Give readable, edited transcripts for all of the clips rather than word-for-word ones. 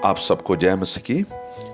आप सबको जय मसीह की।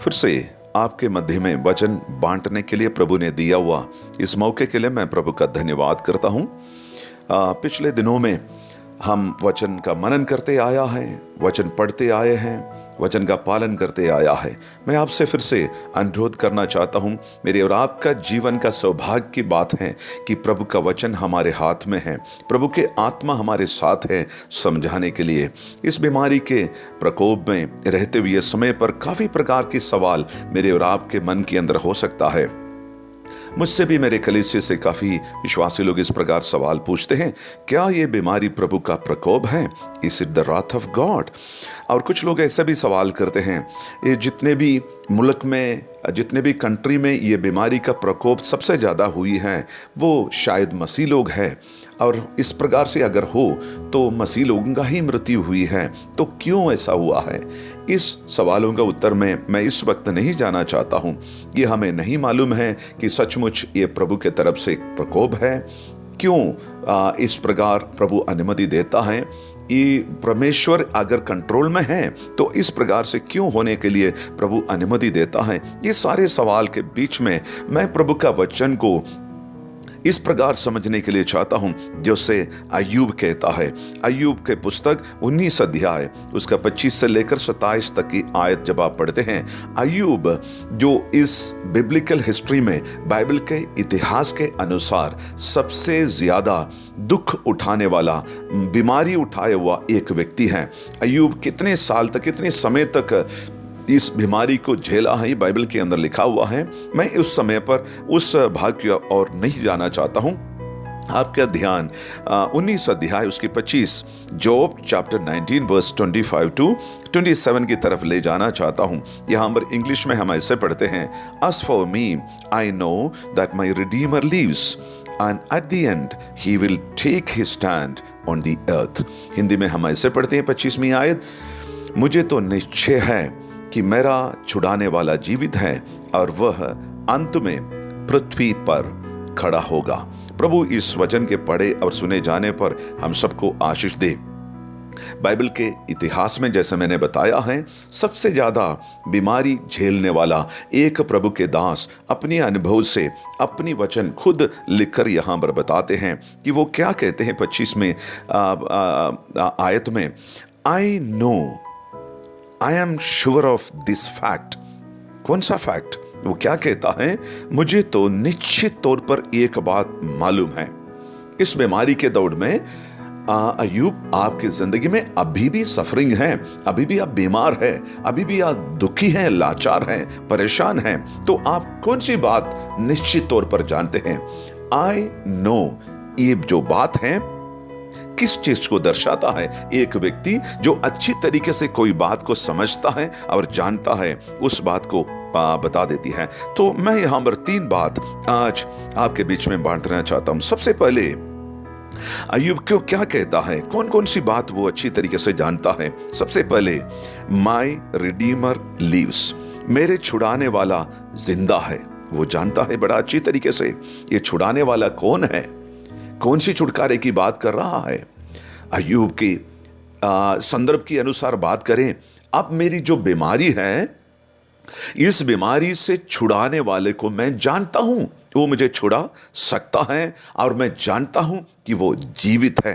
फिर से आपके मध्य में वचन बांटने के लिए प्रभु ने दिया हुआ इस मौके के लिए मैं प्रभु का धन्यवाद करता हूँ। पिछले दिनों में हम वचन का मनन करते आया हैं, वचन पढ़ते आए हैं, वचन का पालन करते आया है। मैं आपसे फिर से अनुरोध करना चाहता हूँ, मेरे और आपका जीवन का सौभाग्य की बात है कि प्रभु का वचन हमारे हाथ में है, प्रभु के आत्मा हमारे साथ है समझाने के लिए। इस बीमारी के प्रकोप में रहते हुए समय पर काफ़ी प्रकार के सवाल मेरे और आपके मन के अंदर हो सकता है। मुझसे भी, मेरे कलीसिया से काफ़ी विश्वासी लोग इस प्रकार सवाल पूछते हैं, क्या ये बीमारी प्रभु का प्रकोप है? Is it the Wrath of God? और कुछ लोग ऐसा भी सवाल करते हैं, ये जितने भी मुल्क में, जितने भी कंट्री में ये बीमारी का प्रकोप सबसे ज़्यादा हुई है वो शायद मसीह लोग हैं, और इस प्रकार से अगर हो तो मसीह लोगों का ही मृत्यु हुई है, तो क्यों ऐसा हुआ है? इस सवालों का उत्तर मैं इस वक्त नहीं जाना चाहता हूँ। ये हमें नहीं मालूम है कि सचमुच ये प्रभु के तरफ से एक प्रकोप है। क्यों इस प्रकार प्रभु अनुमति देता है? ये परमेश्वर अगर कंट्रोल में है तो इस प्रकार से क्यों होने के लिए प्रभु अनुमति देता है? ये सारे सवाल के बीच में मैं प्रभु का वचन को इस प्रकार समझने के लिए चाहता हूं, जो से अय्यूब कहता है। अय्यूब के पुस्तक 19 अध्याय उसका 25 से लेकर 27 तक की आयत जब आप पढ़ते हैं, अय्यूब जो इस बिब्लिकल हिस्ट्री में, बाइबल के इतिहास के अनुसार सबसे ज्यादा दुख उठाने वाला, बीमारी उठाए हुआ एक व्यक्ति है। अय्यूब कितने साल तक, कितने समय तक इस बीमारी को झेला है, बाइबल के अंदर लिखा हुआ है। मैं उस समय पर उस भाग की ओर नहीं जाना चाहता हूं। आपका ध्यान 19 अध्याय उसकी 25, जॉब चैप्टर 19 वर्स 25 टू 27 की तरफ ले जाना चाहता हूं। यहां पर इंग्लिश में हम ऐसे पढ़ते हैं, As for me, I know that my Redeemer lives, and at the end he will take his stand on the earth। Hindi में हम ऐसे पढ़ते हैं 25वीं आयत, मुझे तो निश्चय है कि मेरा छुड़ाने वाला जीवित है और वह अंत में पृथ्वी पर खड़ा होगा। प्रभु इस वचन के पढ़े और सुने जाने पर हम सबको आशीष दे। बाइबल के इतिहास में, जैसे मैंने बताया है, सबसे ज्यादा बीमारी झेलने वाला एक प्रभु के दास अपने अनुभव से अपनी वचन खुद लिखकर यहां पर बताते हैं कि वो क्या कहते हैं 25 आयत में, I know, I am sure of this fact. कौन सा फैक्ट? वो क्या कहता है, मुझे तो निश्चित तौर पर एक बात मालूम है। इस बीमारी के दौर में अय्यूब आपकी जिंदगी में अभी भी सफरिंग है, अभी भी आप बीमार है, अभी भी आप दुखी हैं, लाचार हैं, परेशान हैं, तो आप कौन सी बात निश्चित तौर पर जानते हैं? आई नो, ये जो बात है किस चीज को दर्शाता है? एक व्यक्ति जो अच्छी तरीके से कोई बात को समझता है और जानता है, उस बात को बता देती है। तो मैं यहां पर 3 बात आज आपके बीच में बांटना चाहता हूं। सबसे पहले अय्यूब क्यों क्या कहता है, कौन कौन सी बात वो अच्छी तरीके से जानता है। सबसे पहले, माई रिडीमर लिव्स, मेरे छुड़ाने वाला जिंदा है। वो जानता है बड़ा अच्छी तरीके से ये छुड़ाने वाला कौन है, कौन सी छुटकारे की बात कर रहा है। अय्यूब की संदर्भ के अनुसार बात करें, अब मेरी जो बीमारी है, इस बीमारी से छुड़ाने वाले को मैं जानता हूं, वो मुझे छुड़ा सकता है और मैं जानता हूं कि वो जीवित है।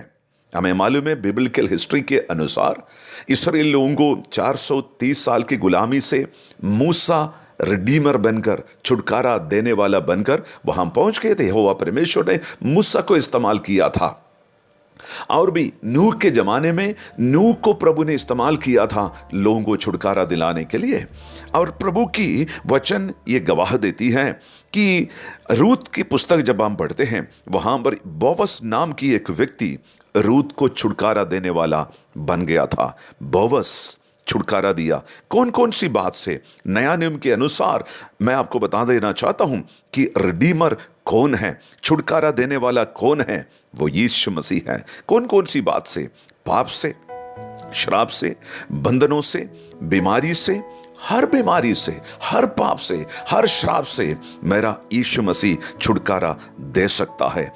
हमें मालूम है बिब्लिकल हिस्ट्री के अनुसार इस्राएल लोगों को 430 साल की गुलामी से मूसा रिडीमर बनकर, छुटकारा देने वाला बनकर वहां पहुंच गए थे। यहोवा परमेश्वर ने मूसा को इस्तेमाल किया था, और भी नूह के जमाने में नूह को प्रभु ने इस्तेमाल किया था लोगों को छुटकारा दिलाने के लिए। और प्रभु की वचन ये गवाह देती है कि रूत की पुस्तक जब हम पढ़ते हैं, वहां पर बोवस नाम की एक व्यक्ति रूत को छुटकारा देने वाला बन गया था। बोवस छुटकारा दिया। कौन कौन सी बात से? नया नियम के अनुसार मैं आपको बता देना चाहता हूं कि रिडीमर कौन है, छुटकारा देने वाला कौन है? वो यीशु मसीह है। कौन कौन सी बात से? पाप से, श्राप से, बंधनों से, बीमारी से, हर बीमारी से, हर पाप से, हर श्राप से मेरा यीशु मसीह छुटकारा दे सकता है।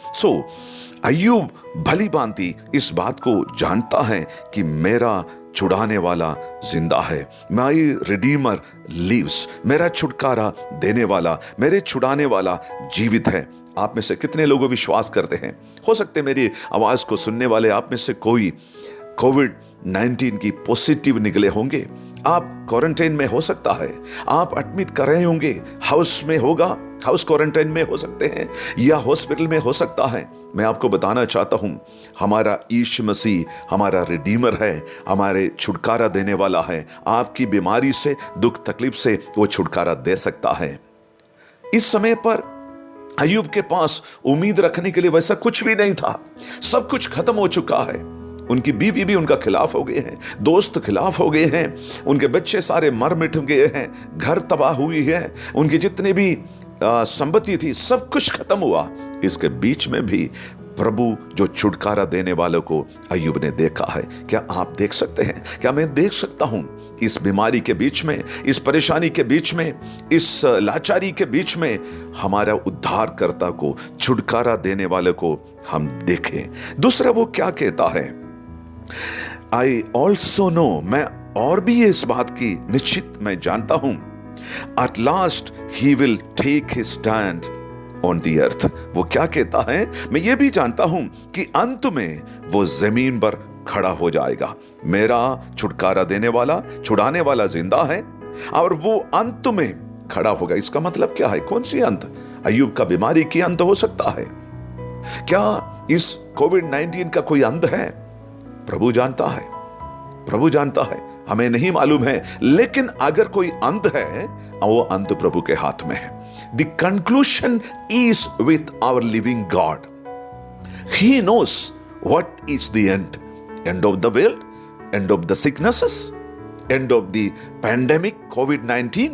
अय्यूब भली भांति इस बात को जानता है कि मेरा छुड़ाने वाला जिंदा है। माई रिडीमर लिव्स, मेरा छुटकारा देने वाला, मेरे छुड़ाने वाला जीवित है। आप में से कितने लोग विश्वास करते हैं? हो सकते हैं मेरी आवाज को सुनने वाले आप में से कोई कोविड-19 की पॉजिटिव निकले होंगे। आप क्वारंटाइन में हो सकता है, आप एडमिट कर रहे होंगे, हाउस में होगा, हाउस क्वारंटाइन में हो सकते हैं या हॉस्पिटल में हो सकता है। मैं आपको बताना चाहता हूं, हमारा यीशु मसीह हमारा रिडीमर है, हमारे छुटकारा देने वाला है। आपकी बीमारी से, दुख तकलीफ से वो छुटकारा दे सकता है। इस समय पर अय्यूब के पास उम्मीद रखने के लिए वैसा कुछ भी नहीं था। सब कुछ खत्म हो चुका है। उनकी बीवी भी उनका खिलाफ हो गए हैं, दोस्त खिलाफ हो गए हैं, उनके बच्चे सारे मर मिट गए हैं, घर तबाह हुई है, उनकी जितनी भी संपत्ति थी सब कुछ खत्म हुआ। इसके बीच में भी प्रभु जो छुटकारा देने वालों को अय्यूब ने देखा है। क्या आप देख सकते हैं? क्या मैं देख सकता हूं? इस बीमारी के बीच में, इस परेशानी के बीच में, इस लाचारी के बीच में हमारा उद्धारकर्ता को, छुटकारा देने वाले को हम देखें। दूसरा वो क्या कहता है? आई ऑल्सो नो, मैं और भी इस बात की निश्चित मैं जानता हूं, at last he will take his stand on the earth. वो क्या कहता है? मैं ये भी जानता हूं कि अंत में वो जमीन पर खड़ा हो जाएगा। मेरा छुटकारा देने वाला, छुड़ाने वाला जिंदा है और वो अंत में खड़ा होगा। इसका मतलब क्या है? कौन सी अंत? अय्यूब का बीमारी की अंत हो सकता है। क्या इस कोविड-19 का कोई अंत है? प्रभु जानता है, प्रभु जानता है, हमें नहीं मालूम है। लेकिन अगर कोई अंत है, वो अंत प्रभु के हाथ में है। The conclusion is with our living God. He knows what is the end. End of the world, end of the sicknesses, end of the pandemic COVID-19.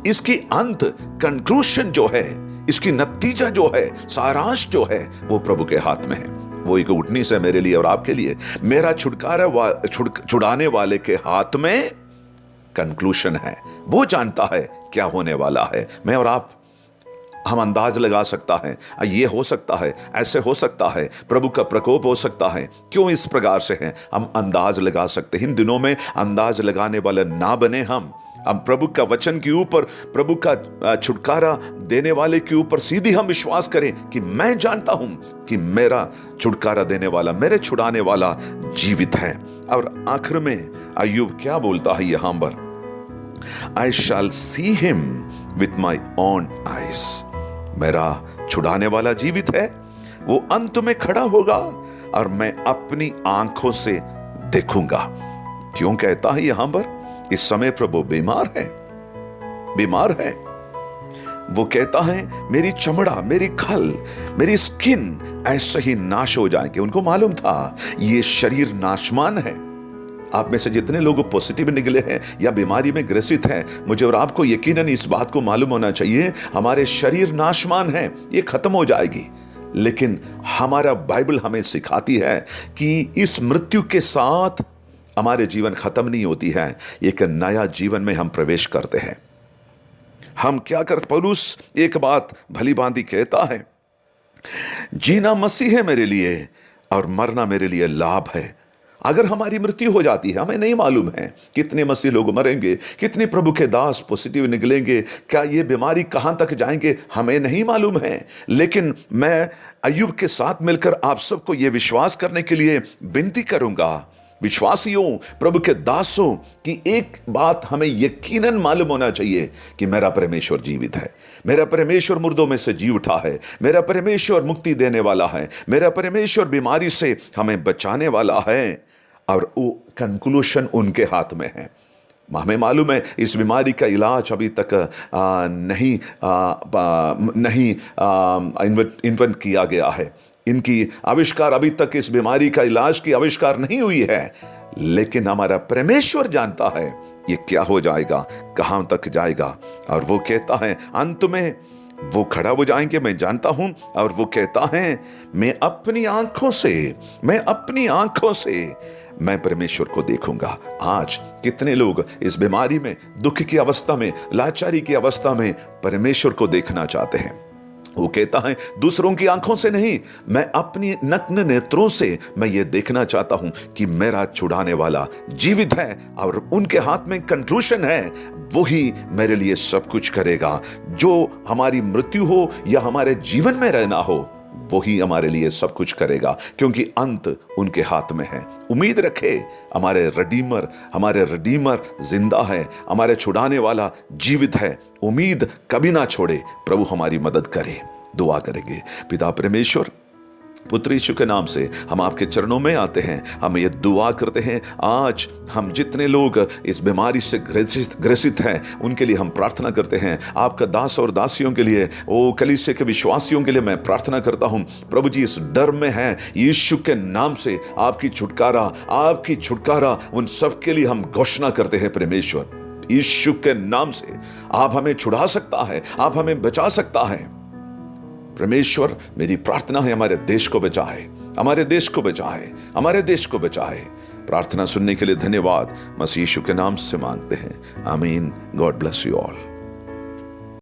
इसकी अंत, कंक्लूशन जो है, इसकी नतीजा जो है, सारांश जो है, वो प्रभु के हाथ में है। वो एक उठनी से मेरे लिए और आपके लिए, मेरा छुड़ाने वाले के हाथ में कंक्लूशन है। वो जानता है क्या होने वाला है। मैं और आप, हम अंदाज लगा सकता है, ये हो सकता है, ऐसे हो सकता है, प्रभु का प्रकोप हो सकता है। क्यों इस प्रकार से है? हम अंदाज लगा सकते हैं। इन दिनों में अंदाज लगाने वाले ना बने हम प्रभु का वचन के ऊपर, प्रभु का छुटकारा देने वाले के ऊपर सीधी हम विश्वास करें कि मैं जानता हूं कि मेरा छुटकारा देने वाला, मेरे छुड़ाने वाला जीवित है। और आखिर में अय्यूब क्या बोलता है यहां पर? I shall see him with my own eyes. मेरा छुड़ाने वाला जीवित है, वो अंत में खड़ा होगा और मैं अपनी आंखों से देखूंगा। क्यों कहता है यहां पर? इस समय प्रभु बीमार है, बीमार है। वो कहता है मेरी चमड़ा, मेरी खल, मेरी स्किन ऐसे ही नाश हो जाएंगे। उनको मालूम था ये शरीर नाशवान है। आप में से जितने लोग पॉजिटिव निकले हैं या बीमारी में ग्रसित हैं, मुझे और आपको यकीनन इस बात को मालूम होना चाहिए, हमारे शरीर नाशवान है, ये खत्म हो जाएगी। लेकिन हमारा बाइबल हमें सिखाती है कि इस मृत्यु के साथ हमारे जीवन खत्म नहीं होती है, एक नया जीवन में हम प्रवेश करते हैं। हम क्या करते? पौलुस एक बात भली भांति कहता है, जीना मसीह है मेरे लिए और मरना मेरे लिए लाभ है। अगर हमारी मृत्यु हो जाती है, हमें नहीं मालूम है कितने मसीह लोग मरेंगे, कितने प्रभु के दास पॉजिटिव निकलेंगे, क्या ये बीमारी कहां तक जाएंगे, हमें नहीं मालूम है। लेकिन मैं अय्यूब के साथ मिलकर आप सबको ये विश्वास करने के लिए विनती करूंगा, विश्वासियों, प्रभु के दासों, कि एक बात हमें यकीनन मालूम होना चाहिए कि मेरा परमेश्वर जीवित है, मेरा परमेश्वर मुर्दों में से जी उठा है, मेरा परमेश्वर मुक्ति देने वाला है, मेरा परमेश्वर बीमारी से हमें बचाने वाला है और वो कंक्लूशन उनके हाथ में है। हमें मालूम है इस बीमारी का इलाज अभी तक नहीं इन्वेंट किया गया है। इनकी आविष्कार अभी तक, इस बीमारी का इलाज की आविष्कार नहीं हुई है। लेकिन हमारा परमेश्वर जानता है ये क्या हो जाएगा, कहां तक जाएगा। और वो कहता है अंत में वो खड़ा हो जाएंगे, मैं जानता हूं। और वो कहता है मैं अपनी आंखों से मैं परमेश्वर को देखूंगा। आज कितने लोग इस बीमारी में, दुख की अवस्था में, लाचारी की अवस्था में परमेश्वर को देखना चाहते हैं। वो कहता है दूसरों की आंखों से नहीं, मैं अपनी नग्न नेत्रों से मैं ये देखना चाहता हूं कि मेरा छुड़ाने वाला जीवित है और उनके हाथ में कंक्लूजन है, वही मेरे लिए सब कुछ करेगा। जो हमारी मृत्यु हो या हमारे जीवन में रहना हो, वही हमारे लिए सब कुछ करेगा, क्योंकि अंत उनके हाथ में है। उम्मीद रखे, हमारे रिडीमर जिंदा है, हमारे छुड़ाने वाला जीवित है। उम्मीद कभी ना छोड़े, प्रभु हमारी मदद करे। दुआ करेंगे। पिता परमेश्वर, पुत्र यीशु के नाम से हम आपके चरणों में आते हैं। हम ये दुआ करते हैं, आज हम जितने लोग इस बीमारी से ग्रसित हैं उनके लिए हम प्रार्थना करते हैं। आपका दास और दासियों के लिए, ओ कलीसिया के विश्वासियों के लिए मैं प्रार्थना करता हूं। प्रभु जी इस डर में हैं, यीशु के नाम से आपकी छुटकारा उन सब के लिए हम घोषणा करते हैं। परमेश्वर, यीशु के नाम से आप हमें छुड़ा सकता है, आप हमें बचा सकता है। परमेश्वर, मेरी प्रार्थना है हमारे देश को बचाए, हमारे देश को बचाए, हमारे देश को बचाए। प्रार्थना सुनने के लिए धन्यवाद। मसीह यीशु के नाम से मांगते हैं, आमीन। God bless you all.